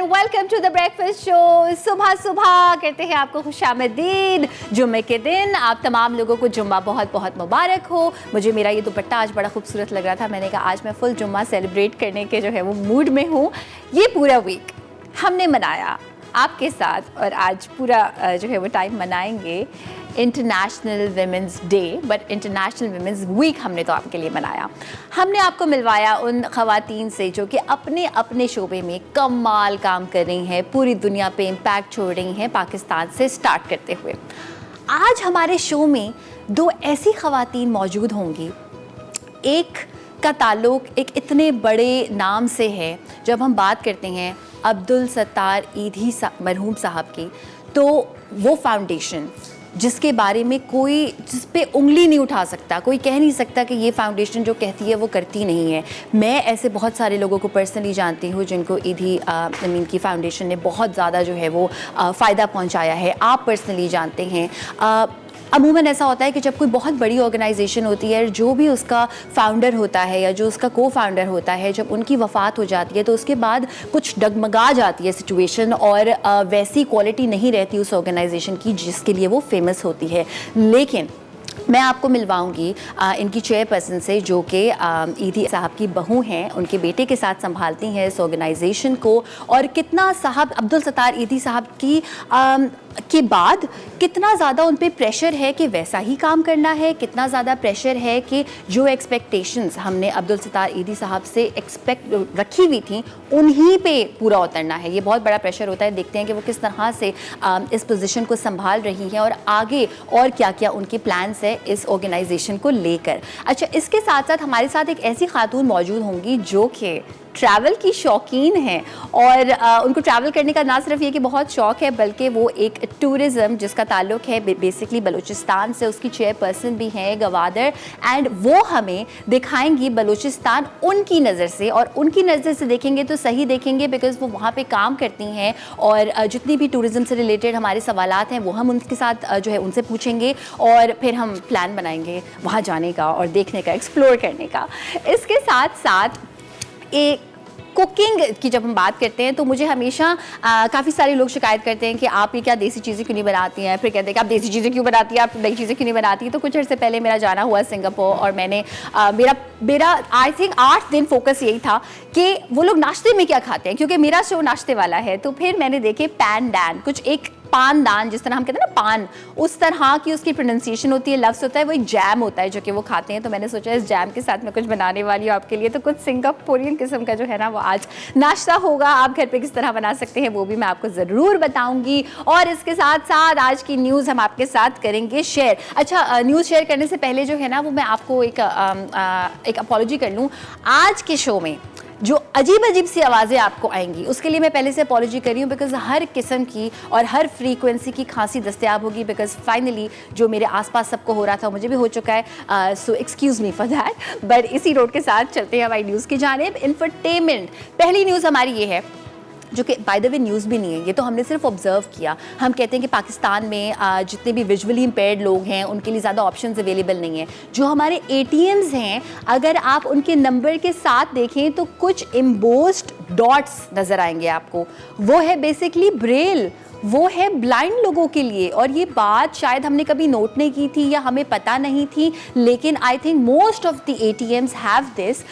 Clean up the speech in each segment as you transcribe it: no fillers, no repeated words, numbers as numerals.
Welcome to the breakfast show. सुबह सुबह कहते हैं आपको खुशामदीद। जुम्मे के दिन आप तमाम लोगों को जुम्मा बहुत बहुत मुबारक हो। मुझे मेरा ये दुपट्टा आज बड़ा खूबसूरत लग रहा था, मैंने कहा आज मैं फुल जुम्मा सेलिब्रेट करने के जो है वो मूड में हूँ। ये पूरा वीक हमने मनाया आपके साथ, और आज पूरा जो है वो टाइम मनाएंगे international women's day, but international women's week हमने तो आपके लिए मनाया। हमने आपको मिलवाया उन ख़वातीन से जो कि अपने अपने शोबे में कमाल काम कर रही हैं, पूरी दुनिया पे इम्पैक्ट छोड़ रही हैं, पाकिस्तान से स्टार्ट करते हुए। आज हमारे शो में दो ऐसी ख़वातीन मौजूद होंगी। एक का ताल्लुक़ एक इतने बड़े नाम से है। जब हम बात करते हैं अब्दुल सत्तार ईधी मरहूम साहब की, तो वो फाउंडेशन जिसके बारे में कोई जिस पे उंगली नहीं उठा सकता, कोई कह नहीं सकता कि ये फाउंडेशन जो कहती है वो करती नहीं है। मैं ऐसे बहुत सारे लोगों को पर्सनली जानती हूँ जिनको ईदी अमीन की फाउंडेशन ने बहुत ज़्यादा जो है वो फ़ायदा पहुँचाया है। आप पर्सनली जानते हैं। अमूमन ऐसा होता है कि जब कोई बहुत बड़ी ऑर्गेनाइजेशन होती है, जो भी उसका फाउंडर होता है या जो उसका को फाउंडर होता है, जब उनकी वफ़ात हो जाती है तो उसके बाद कुछ डगमगा जाती है सिचुएशन, और वैसी क्वालिटी नहीं रहती उस ऑर्गेनाइजेशन की जिसके लिए वो फेमस होती है। लेकिन मैं आपको मिलवाऊंगी इनकी चेयरपर्सन से, जो कि ईदी साहब की बहू हैं, उनके बेटे के साथ संभालती हैं इस ऑर्गेनाइजेशन को। और कितना साहब अब्दुल सत्तार ईदी साहब की के बाद कितना ज़्यादा उन पे प्रेशर है कि वैसा ही काम करना है, कितना ज़्यादा प्रेशर है कि जो एक्सपेक्टेशंस हमने अब्दुल सत्तार ईदी साहब से एक्सपेक्ट रखी हुई थी उन्हीं पे पूरा उतरना है। ये बहुत बड़ा प्रेशर होता है। देखते हैं कि वो किस तरह से इस पोजीशन को संभाल रही हैं और आगे और क्या क्या उनके प्लान्स है इस ऑर्गेनाइजेशन को लेकर। अच्छा, इसके साथ साथ हमारे साथ एक ऐसी खातून मौजूद होंगी जो कि ट्रैवल की शौकीन हैं, और उनको ट्रैवल करने का ना सिर्फ ये कि बहुत शौक़ है, बल्कि वो एक टूरिज़म जिसका ताल्लुक़ है बेसिकली बलूचिस्तान से, उसकी चेयरपर्सन भी हैं गवादर। एंड वो हमें दिखाएंगी बलूचिस्तान उनकी नज़र से, और उनकी नज़र से देखेंगे तो सही देखेंगे बिकॉज़ वो वहाँ पे काम करती हैं, और जितनी भी टूरिज़म से रिलेटेड हमारे सवालात हैं वो हम उनके साथ जो है उनसे पूछेंगे, और फिर हम प्लान बनाएंगे वहाँ जाने का और देखने का, एक्सप्लोर करने का। इसके साथ साथ एक कुकिंग की जब हम बात करते हैं तो मुझे हमेशा काफ़ी सारे लोग शिकायत करते हैं कि आप ये क्या देसी चीज़ें क्यों नहीं बनाती हैं, फिर कहते हैं कि आप देसी चीज़ें क्यों बनाती हैं, आप नई चीज़ें क्यों नहीं बनाती। तो कुछ अर्से पहले मेरा जाना हुआ सिंगापुर, और मैंने मेरा आई थिंक 8 दिन फोकस यही था कि वो लोग नाश्ते में क्या खाते हैं, क्योंकि मेरा शो नाश्ते वाला है। तो फिर मैंने देखे पैन डैन, कुछ एक पानदान जिस तरह हम कहते हैं ना पान, उस तरह की उसकी प्रोनाउंसिएशन होती है, लफ्ज़ होता है, वो एक जैम होता है जो कि वो खाते हैं। तो मैंने सोचा इस जैम के साथ मैं कुछ बनाने वाली हूँ आपके लिए। तो कुछ सिंगापुरियन किस्म का जो है ना वो आज नाश्ता होगा। आप घर पे किस तरह बना सकते हैं वो भी मैं आपको ज़रूर बताऊंगी, और इसके साथ साथ आज की न्यूज़ हम आपके साथ करेंगे शेयर। अच्छा, न्यूज़ शेयर करने से पहले जो है ना वो मैं आपको एक अपॉलॉजी कर लूँ। आज के शो में जो अजीब अजीब सी आवाज़ें आपको आएंगी उसके लिए मैं पहले से अपॉलॉजी कर रही हूँ, बिकॉज़ हर किस्म की और हर फ्रीक्वेंसी की खांसी दस्तयाब होगी, बिकॉज़ फाइनली जो मेरे आसपास सबको हो रहा था मुझे भी हो चुका है। So excuse me for that. But इसी रोड के साथ चलते हैं हमारी न्यूज़ की जानिब। इंफरटेनमेंट पहली न्यूज़ हमारी ये है, जो कि बाय द वे न्यूज़ भी नहीं है, ये तो हमने सिर्फ ऑब्जर्व किया। हम कहते हैं कि पाकिस्तान में जितने भी विजुअली इम्पेयर्ड लोग हैं उनके लिए ज़्यादा ऑप्शंस अवेलेबल नहीं है। जो हमारे ATMs हैं, अगर आप उनके नंबर के साथ देखें तो कुछ एम्बोस्ड डॉट्स नज़र आएंगे आपको। वो है बेसिकली ब्रेल, वो है ब्लाइंड लोगों के लिए। और ये बात शायद हमने कभी नोट नहीं की थी या हमें पता नहीं थी, लेकिन I think most of the ATMs have this.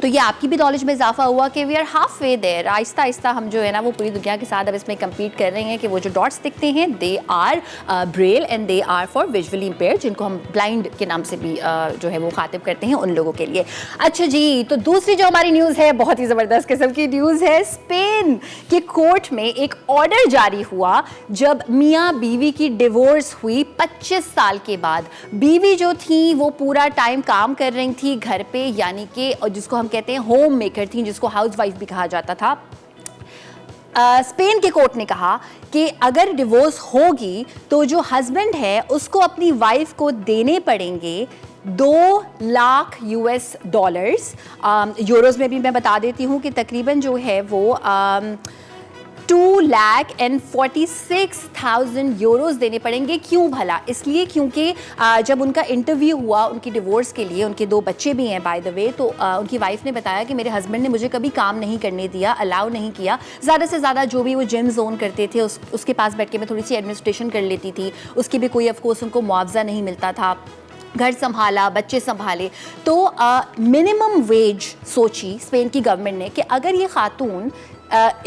तो ये आपकी भी नॉलेज में इजाफा हुआ कि we are half way there. आहिस्ता आहिस्ता हम जो है ना वो पूरी दुनिया के साथ अब इसमें कम्पीट कर रहे हैं कि वो जो डॉट्स दिखते हैं they are braille and they are for visually impaired, जिनको हम ब्लाइंड के नाम से भी जो है वो खातिब करते हैं उन लोगों के लिए। अच्छा जी, तो दूसरी जो हमारी न्यूज़ है बहुत ही ज़बरदस्त किस्म की न्यूज़ है। स्पेन के कोर्ट में एक ऑर्डर जारी हुआ जब मियाँ बीवी की डिवोर्स हुई 25 साल के बाद। बीवी जो थी वो पूरा टाइम काम कर रही थी घर पे, यानी कि जिसको हम कहते हैं होम मेकर थी, जिसको हाउसवाइफ भी कहा जाता था। स्पेन के कोर्ट ने कहा कि अगर डिवोर्स होगी तो जो हस्बैंड है उसको अपनी वाइफ को देने पड़ेंगे 2 लाख US डॉलर्स। यूरोज़ में भी मैं बता देती हूँ कि तकरीबन जो है वो 2,46,000 यूरोस देने पड़ेंगे। क्यों भला? इसलिए क्योंकि जब उनका इंटरव्यू हुआ उनकी डिवोर्स के लिए, उनके 2 बच्चे भी हैं बाय द वे, तो उनकी वाइफ ने बताया कि मेरे हस्बैंड ने मुझे कभी काम नहीं करने दिया, अलाउ नहीं किया। ज़्यादा से ज़्यादा जो भी वो जिम जोन करते थे उसके पास बैठ के मैं थोड़ी सी एडमिनिस्ट्रेशन कर लेती थी, उसकी भी कोई ऑफकोर्स उनको मुआवजा नहीं मिलता था, घर संभाला, बच्चे संभाले। तो मिनिमम वेज सोची स्पेन की गवर्नमेंट ने कि अगर ये खातून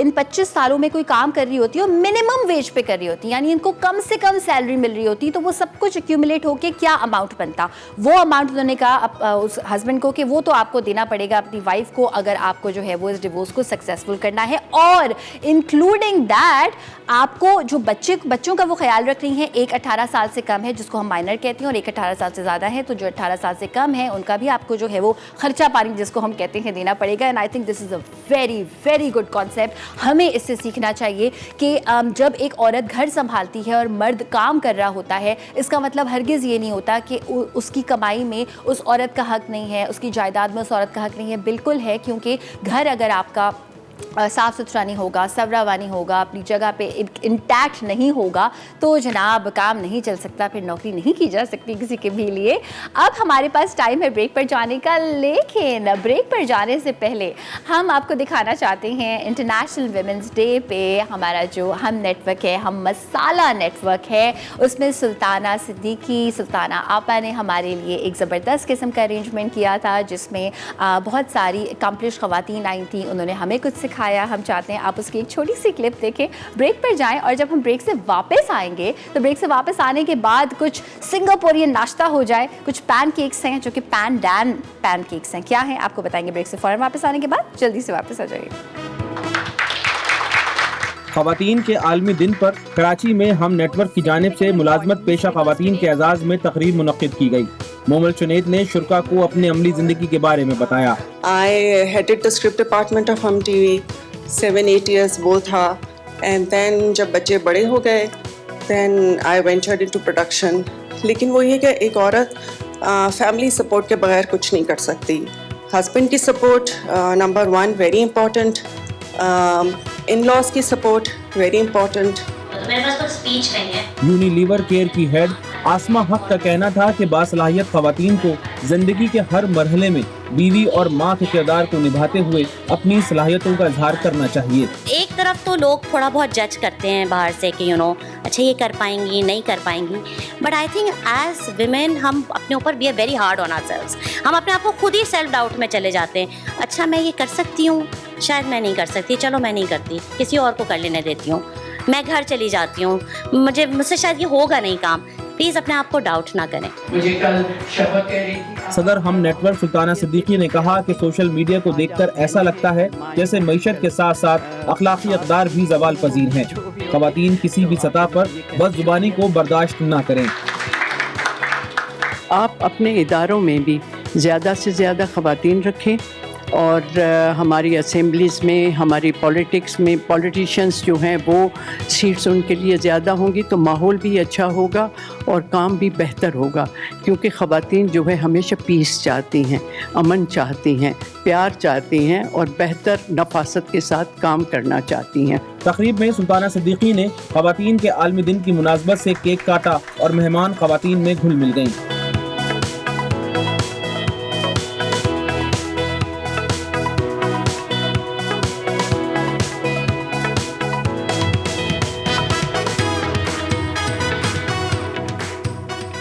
इन 25 सालों में कोई काम कर रही होती है और मिनिमम वेज पे कर रही होती, यानी इनको कम से कम सैलरी मिल रही होती, तो वो सब कुछ एक्यूमुलेट होके क्या अमाउंट बनता। वो अमाउंट उन्होंने कहा उस हस्बैंड को कि वो तो आपको देना पड़ेगा अपनी वाइफ को, अगर आपको जो है वो इस डिवोर्स को सक्सेसफुल करना है, और इंक्लूडिंग दैट आपको जो बच्चों का वो ख्याल रख रही हैं। एक 18 साल से कम है जिसको हम माइनर कहते हैं, और एक 18 साल से ज़्यादा है, तो जो 18 साल से कम है उनका भी आपको जो है वो खर्चा पानी जिसको हम कहते हैं देना पड़ेगा। And I think this is a very very good concept. हमें इससे सीखना चाहिए कि जब एक औरत घर संभालती है और मर्द काम कर रहा होता है, इसका मतलब हरगिज़ ये नहीं होता कि उसकी कमाई में उस औरत का हक नहीं है, उसकी जायदाद में उस औरत का हक नहीं है। बिल्कुल है, क्योंकि घर अगर आपका साफ़ सुथरा नहीं होगा, सवरावा नहीं होगा, अपनी जगह पे इंटैक्ट नहीं होगा, तो जनाब काम नहीं चल सकता, फिर नौकरी नहीं की जा सकती किसी के भी लिए। अब हमारे पास टाइम है ब्रेक पर जाने का, लेकिन ब्रेक पर जाने से पहले हम आपको दिखाना चाहते हैं इंटरनेशनल वुमेंस डे पे हमारा जो हम नेटवर्क है, हम मसाला नेटवर्क है, उसमें सुल्ताना सिद्दीकी, सुल्ताना आपा ने हमारे लिए एक ज़बरदस्त किस्म का अरेंजमेंट किया था, जिसमें बहुत सारी अकम्पलिश ख़वातीन आई थी, उन्होंने हमें कुछ सिखाया। हम चाहते हैं आप उसकी एक छोटी सी क्लिप देखें, ब्रेक पर जाएं, और जब हम ब्रेक से वापस आएंगे तो ब्रेक से वापस आने के बाद कुछ सिंगापुरियन नाश्ता हो जाए, कुछ पैनकेक्स हैं जो कि पैनडैन पैनकेक्स हैं। क्या है आपको बताएंगे ब्रेक से फ़ौरन वापस आने के बाद। जल्दी से वापस आ जाइए। ख़वातीन के आलमी दिन पर कराची में हम नेटवर्क की जानिब से मुलाजमत पेशा ख़वातीन के एजाज़ में तकरीब मुनक़्क़िद की गई। मोमल चुनेद ने शुरका को अपने अमली ज़िंदगी के बारे में बताया। I headed the script department of Hum TV 7-8 years वो था, and then जब बच्चे बड़े हो गए then I ventured into production। लेकिन वो ये कि एक औरत फैमिली सपोर्ट के बगैर कुछ नहीं कर सकती। हस्बैंड की support number 1 very important, in-laws की सपोर्ट वेरी इंपॉर्टेंट। मेरे पास कुछ स्पीच नहीं है। यूनिलीवर केयर की हेड आसमा हक का कहना था कि बासलाहियत ख़वातीन को जिंदगी के हर मरहले में बीवी और माँ के किरदार को निभाते हुए अपनी सलाहियतों का इजहार करना चाहिए। एक तरफ तो लोग थोड़ा बहुत जज करते हैं बाहर से कि अच्छा ये कर पाएंगी नहीं कर पाएंगी, but I think as women हम अपने ऊपर we are very hard on ourselves. हम अपने आप को खुद ही सेल्फ डाउट में चले जाते हैं। अच्छा मैं ये कर सकती हूँ, शायद मैं नहीं कर सकती, चलो मैं नहीं करती, किसी और को कर लेने देती हूँ, मैं घर चली जाती हूँ, मुझसे शायद ये होगा नहीं काम। प्लीज़ अपने आप को डाउट ना करें। मुझे कल शफक कह रही थी। सदर हम नेटवर्क सुल्ताना सिद्दीकी ने कहा कि सोशल मीडिया को देखकर ऐसा लगता है जैसे मईशत के साथ साथ अखलाकी अक़दार भी ज़वाल पजीर हैं। ख़वातीन किसी भी सतह पर बदजुबानी को बर्दाश्त ना करें। आप अपने इदारों में भी ज़्यादा से ज़्यादा ख़वातीन रखें, और हमारी असेंबलीज़ में, हमारी पॉलिटिक्स में पॉलिटिशियंस जो हैं वो सीट्स उनके लिए ज़्यादा होंगी तो माहौल भी अच्छा होगा और काम भी बेहतर होगा। क्योंकि ख़वातीन जो है हमेशा पीस चाहती हैं, अमन चाहती हैं, प्यार चाहती हैं और बेहतर नफासत के साथ काम करना चाहती हैं। तकरीब में सुल्ताना सिद्दीकी ने ख़वातीन के आलमी दिन की मुनासबत से केक काटा और मेहमान ख़वातीन में घुल मिल गईं।